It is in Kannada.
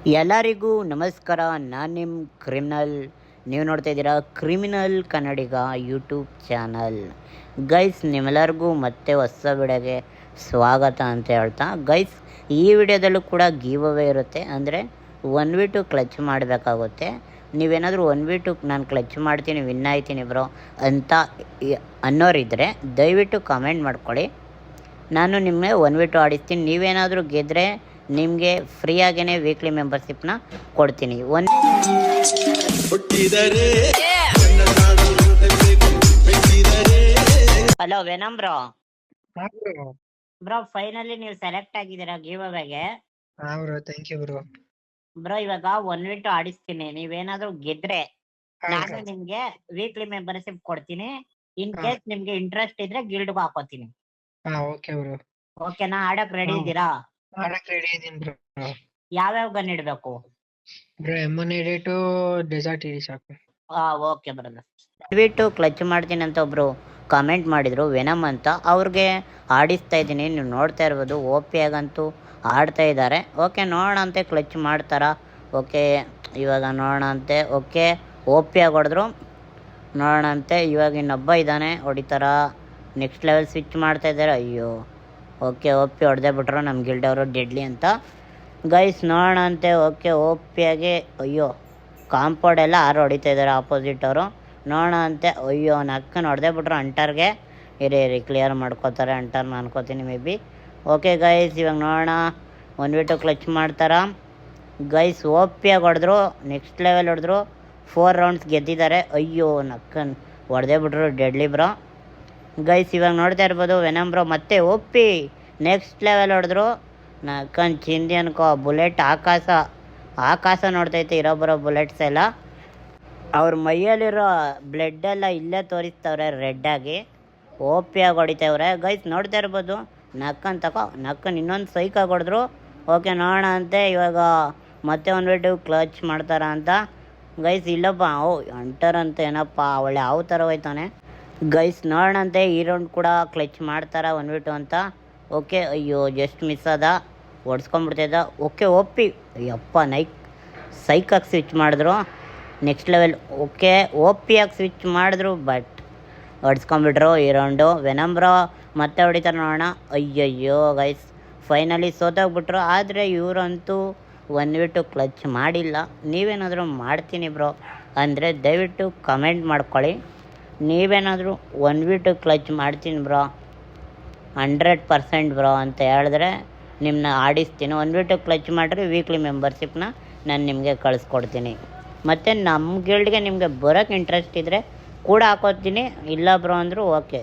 ಎಲ್ಲರಿಗೂ ನಮಸ್ಕಾರ. ನಾನು ನಿಮ್ಮ ಕ್ರಿಮಿನಲ್. ನೀವು ನೋಡ್ತಾ ಇದ್ದೀರಾ ಕ್ರಿಮಿನಲ್ ಕನ್ನಡಿಗ ಯೂಟ್ಯೂಬ್ ಚಾನಲ್. ಗೈಸ್, ನಿಮ್ಮೆಲ್ಲರಿಗೂ ಮತ್ತೆ ಹೊಸ ವಿಡಿಯೋಗೆ ಸ್ವಾಗತ ಅಂತ ಹೇಳ್ತಾ, ಗೈಸ್ ಈ ವಿಡಿಯೋದಲ್ಲೂ ಕೂಡ ಗಿವ್ ಅವೇ ಇರುತ್ತೆ. ಅಂದರೆ 1v2 ಕ್ಲಚ್ ಮಾಡಬೇಕಾಗುತ್ತೆ. ನೀವೇನಾದರೂ 1v2 ನಾನು ಕ್ಲಚ್ ಮಾಡ್ತೀನಿ, ವಿನ್ ಆಯ್ತೀನಿ ಬ್ರೋ ಅಂತ ಅನ್ನೋರಿದ್ದರೆ ದಯವಿಟ್ಟು ಕಮೆಂಟ್ ಮಾಡ್ಕೊಳ್ಳಿ. ನಾನು ನಿಮಗೆ 1v2 ಆಡಿಸ್ತೀನಿ. ನೀವೇನಾದರೂ ಗೆದ್ದರೆ ನಿಮಗೆ ಫ್ರೀಯಾಗೇ ವೀಕ್ಲಿ ಮೆಂಬರ್ಶಿಪ್ನ ಕೊಡ್ತೀನಿ. Hello venom bro. ಫೈನಲಿ ನೀವು ಸೆಲೆಕ್ಟ್ ಆಗಿದ್ದೀರಾ ಗಿವ್ ಅವೇಗೆ. ಥ್ಯಾಂಕ್ ಯು ಬ್ರೋ ಇವಾಗ 1v2 ಆಡಿಸ್ತೀನಿ. ನೀವೇನಾದ್ರೂ ಗೆದ್ರೆ ನಾನು ನಿಮ್ಗೆ ವೀಕ್ಲಿ ಮೆಂಬರ್ಶಿಪ್ ಕೊಡ್ತೀನಿ. ಇನ್ ಕೇಸ್ ನಿಮ್ಗೆ ಇಂಟ್ರೆಸ್ಟ್ ಇದ್ರೆ ಗಿಲ್ಡ್ಗೂ ಹಾಕೋತೀನಿ. Okay bro. ಓಕೆನಾ? ಆಡಕ್ ರೆಡಿ ಇದ್ದೀರಾ? ರೆಡಿ ಇದೀನಿ ಬ್ರೋ. ಯಾವ್ಯಾವ ಗನ್ ಇಡ್ಬೇಕು ಬ್ರೋ? M1A2 ಡೆಸರ್ಟ್ ಇಡಿ ಸಾಕು. Okay brother. 1v2 ಕ್ಲಚ್ ಮಾಡ್ತೀನಿ ಅಂತ ಒಬ್ರು ಕಮೆಂಟ್ ಮಾಡಿದ್ರು, ವೆನಮ್ ಅಂತ. ಅವ್ರಿಗೆ ಆಡಿಸ್ತಾ ಇದ್ದೀನಿ, ನೀವು ನೋಡ್ತಾ ಇರ್ಬೋದು. OP ಆಗಂತೂ ಆಡ್ತಾ ಇದ್ದಾರೆ. ಓಕೆ, ನೋಡೋಣ ಅಂತೆ ಕ್ಲಚ್ ಮಾಡ್ತಾರ. ಓಕೆ, ಇವಾಗ ನೋಡೋಣ ಅಂತೆ. ಓಕೆ, OP ಆಗಿ ಹೊಡೆದ್ರು, ನೋಡೋಣ ಅಂತೆ. ಇವಾಗ ಇನ್ನೊಬ್ಬ ಇದ್ದಾನೆ, ಹೊಡಿತಾರ. ನೆಕ್ಸ್ಟ್ ಲೆವೆಲ್ ಸ್ವಿಚ್ ಮಾಡ್ತಾ ಇದ್ದಾರೆ. ಅಯ್ಯೋ, ಓಕೆ OP ಹೊಡೆದೇ ಬಿಟ್ರು ನಮ್ಮ ಗಿಲ್ಡ್ ಅವರು ಡೆಡ್ಲಿ ಅಂತ. ಗೈಸ್ ನೋಡೋಣ ಅಂತೆ. ಓಕೆ, OP ಆಗಿ ಅಯ್ಯೋ ಕಾಂಪೌಂಡ್ ಎಲ್ಲ ಆರು ಹೊಡಿತಾ ಇದ್ದಾರೆ ಆಪೋಸಿಟ್ ಅವರು. ನೋಡೋಣ ಅಂತೆ. ಅಯ್ಯೋ ನಕ್ಕನ್ನು ಹೊಡೆದೇ ಬಿಟ್ರು ಅಂಟರ್ಗೆ. ಇರಿ ಕ್ಲಿಯರ್ ಮಾಡ್ಕೋತಾರೆ ಅಂಟರ್ನ ಅನ್ಕೋತೀನಿ ಮೇ ಬಿ. ಓಕೆ ಗೈಸ್, ಇವಾಗ ನೋಡೋಣ 1v2 ಕ್ಲಚ್ ಮಾಡ್ತಾರ. ಗೈಸ್ OP ಆಗಿ ಹೊಡೆದ್ರು, ನೆಕ್ಸ್ಟ್ ಲೆವೆಲ್ ಹೊಡೆದ್ರು. 4 ರೌಂಡ್ಸ್ ಗೆದ್ದಿದ್ದಾರೆ. ಅಯ್ಯೋ ನಕ್ಕನ್ ಹೊಡೆದೇ ಬಿಟ್ರು ಡೆಡ್ಲಿ ಬ್ರೋ. ಗೈಸ್ ಇವಾಗ ನೋಡ್ತಾ ಇರ್ಬೋದು, ವೆನಮ್ ಬ್ರೋ ಮತ್ತೆ OP ನೆಕ್ಸ್ಟ್ ಲೆವೆಲ್ ಹೊಡೆದ್ರು. ನಕ್ಕನ್ ಚಿಂದಿ ಅನ್ಕೋ. ಬುಲೆಟ್ ಆಕಾಶ ನೋಡ್ತೈತೆ, ಇರೋ ಬುಲೆಟ್ಸ್ ಎಲ್ಲ. ಅವ್ರ ಮೈಯಲ್ಲಿರೋ ಬ್ಲಡ್ ಎಲ್ಲ ಇಲ್ಲೇ ತೋರಿಸ್ತವ್ರೆ ರೆಡ್ಡಾಗಿ. OP ಆಗಿ ಹೊಡಿತವ್ರೆ. ಗೈಸ್ ನೋಡ್ತಾ ಇರ್ಬೋದು, ನಕ್ಕನ್ ಇನ್ನೊಂದು ಸೈಕಾಗಿ ಹೊಡೆದ್ರು. ಓಕೆ, ನೋಡೋಣ ಅಂತೆ. ಇವಾಗ ಮತ್ತೆ 1v2 ಕ್ಲಚ್ ಮಾಡ್ತಾರ ಅಂತ. ಗೈಸ್ ಇಲ್ಲಪ್ಪ, ಅಂಟರ್ ಅಂತ ಏನಪ್ಪ, ಒಳ್ಳೆ ಯಾವ ಥರ ಹೋಯ್ತಾನೆ. ಗೈಸ್ ನೋಡೋಣ ಅಂತೆ. ಈ ರೌಂಡ್ ಕೂಡ ಕ್ಲಚ್ ಮಾಡ್ತಾರ 1v2 ಅಂತ. ಓಕೆ, ಅಯ್ಯೋ ಜಸ್ಟ್ ಮಿಸ್ ಆದ, ಹೊಡ್ಸ್ಕೊಂಡ್ಬಿಡ್ತಿದ್ದ. ಓಕೆ OP ಯಪ್ಪ ಸೈಕಾಗಿ ಸ್ವಿಚ್ ಮಾಡಿದ್ರು ನೆಕ್ಸ್ಟ್ ಲೆವೆಲ್. ಓಕೆ OP ಆಗಿ ಸ್ವಿಚ್ ಮಾಡಿದ್ರು, ಬಟ್ ಹೊಡ್ಸ್ಕೊಂಡ್ಬಿಟ್ರು ಈ ರೌಂಡು. ವೆನಮ್ ಬ್ರೋ ಮತ್ತೆ ಹೊಡಿತಾರೆ, ನೋಡೋಣ. ಅಯ್ಯಯ್ಯೋ ಗೈಸ್ ಫೈನಲಿ ಸೋತೋಗ್ಬಿಟ್ರು. ಆದರೆ ಇವರಂತೂ 1v2 ಕ್ಲಚ್ ಮಾಡಿಲ್ಲ. ನೀವೇನಾದರೂ ಮಾಡ್ತೀನಿ ಬ್ರೋ ಅಂದರೆ ದಯವಿಟ್ಟು ಕಮೆಂಟ್ ಮಾಡ್ಕೊಳ್ಳಿ. ನೀವೇನಾದರೂ 1v2 ಕ್ಲಚ್ ಮಾಡ್ತೀನಿ ಬ್ರೋ 100% ಬ್ರೋ ಅಂತ ಹೇಳಿದ್ರೆ ನಿಮ್ಮನ್ನ ಆಡಿಸ್ತೀನಿ. 1v2 ಕ್ಲಚ್ ಮಾಡಿದ್ರೆ ವೀಕ್ಲಿ ಮೆಂಬರ್ಶಿಪ್ನ ನಾನು ನಿಮಗೆ ಕಳಿಸ್ಕೊಡ್ತೀನಿ. ಮತ್ತು ನಮ್ಮ ಗಿಲ್ಡ್ಗೆ ನಿಮಗೆ ಬರೋಕ್ಕೆ ಇಂಟ್ರೆಸ್ಟ್ ಇದ್ದರೆ ಕೂಡ ಹಾಕೋತೀನಿ. ಇಲ್ಲ ಬ್ರೋ ಅಂದರೂ ಓಕೆ.